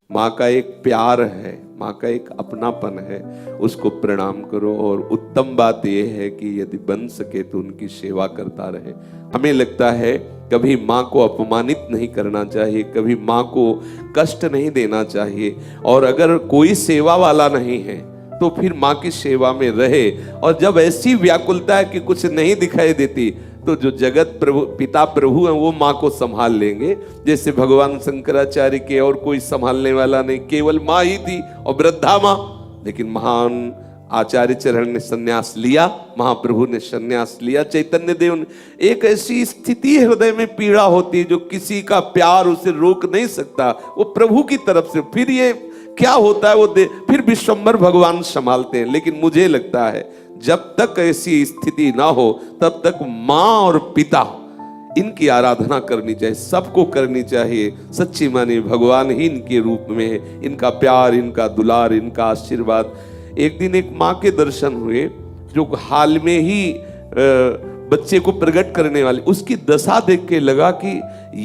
माँ का एक प्यार है, माँ का एक अपनापन है, उसको प्रणाम करो। और उत्तम बात यह है कि यदि बन सके तो उनकी सेवा करता रहे। हमें लगता है कभी माँ को अपमानित नहीं करना चाहिए, कभी माँ को कष्ट नहीं देना चाहिए। और अगर कोई सेवा वाला नहीं है तो फिर माँ की सेवा में रहे। और जब ऐसी व्याकुलता है कि कुछ नहीं दिखाई देती, तो जो जगत प्रभु पिता प्रभु हैं वो माँ को संभाल लेंगे। जैसे भगवान शंकराचार्य के और कोई संभालने वाला नहीं, केवल माँ ही थी और वृद्धा माँ। लेकिन महान आचार्य चरण ने संन्यास लिया, महाप्रभु ने संन्यास लिया, चैतन्य देव ने। एक ऐसी स्थिति हृदय में पीड़ा होती है जो किसी का प्यार उसे रोक नहीं सकता, वो प्रभु की तरफ से। फिर ये क्या होता है वो फिर विश्वम्भर भगवान संभालते हैं। लेकिन मुझे लगता है जब तक ऐसी स्थिति ना हो तब तक माँ और पिता इनकी आराधना करनी चाहिए, सबको करनी चाहिए। सच्ची मानी भगवान ही इनके रूप में है, इनका प्यार, इनका दुलार, इनका आशीर्वाद। एक दिन एक माँ के दर्शन हुए जो हाल में ही बच्चे को प्रकट करने वाली, उसकी दशा देख के लगा कि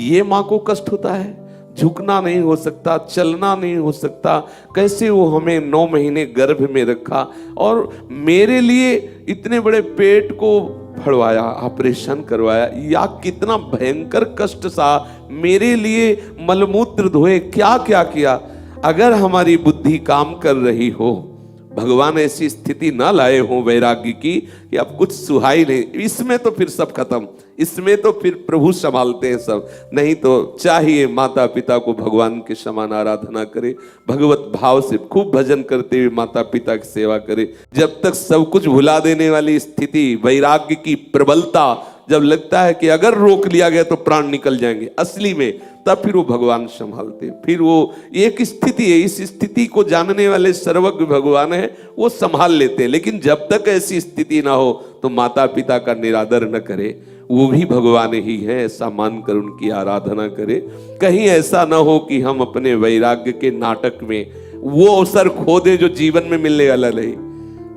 ये माँ को कष्ट होता है, झुकना नहीं हो सकता, चलना नहीं हो सकता, कैसे वो हमें 9 महीने गर्भ में रखा और मेरे लिए इतने बड़े पेट को फड़वाया, ऑपरेशन करवाया, या कितना भयंकर कष्ट सा मेरे लिए मलमूत्र धोए, क्या क्या किया। अगर हमारी बुद्धि काम कर रही हो, भगवान ऐसी स्थिति ना लाए हो वैराग्य की कि अब कुछ सुहाई नहीं, इसमें तो फिर सब खत्म, इसमें तो फिर प्रभु संभालते हैं सब। नहीं तो चाहिए माता पिता को भगवान के समान आराधना करे, भगवत भाव से खूब भजन करते हुए माता पिता की सेवा करे। जब तक सब कुछ भुला देने वाली स्थिति, वैराग्य की प्रबलता, जब लगता है कि अगर रोक लिया गया तो प्राण निकल जाएंगे असली में, तब फिर वो भगवान संभालते। फिर वो एक स्थिति है, इस स्थिति को जानने वाले सर्वज्ञ भगवान है, वो संभाल लेते हैं। लेकिन जब तक ऐसी स्थिति ना हो तो माता पिता का निरादर न करे, वो भी भगवान ही है ऐसा मानकर उनकी आराधना करे। कहीं ऐसा ना हो कि हम अपने वैराग्य के नाटक में वो अवसर खो दे जो जीवन में मिलने वाला नहीं।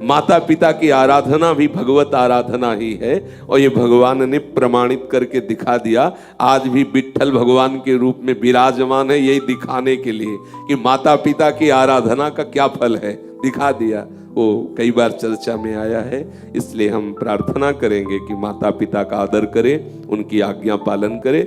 माता पिता की आराधना भी भगवत आराधना ही है और ये भगवान ने प्रमाणित करके दिखा दिया। आज भी विट्ठल भगवान के रूप में विराजमान है, यही दिखाने के लिए कि माता पिता की आराधना का क्या फल है, दिखा दिया। वो कई बार चर्चा में आया है, इसलिए हम प्रार्थना करेंगे कि माता पिता का आदर करें, उनकी आज्ञा पालन करें।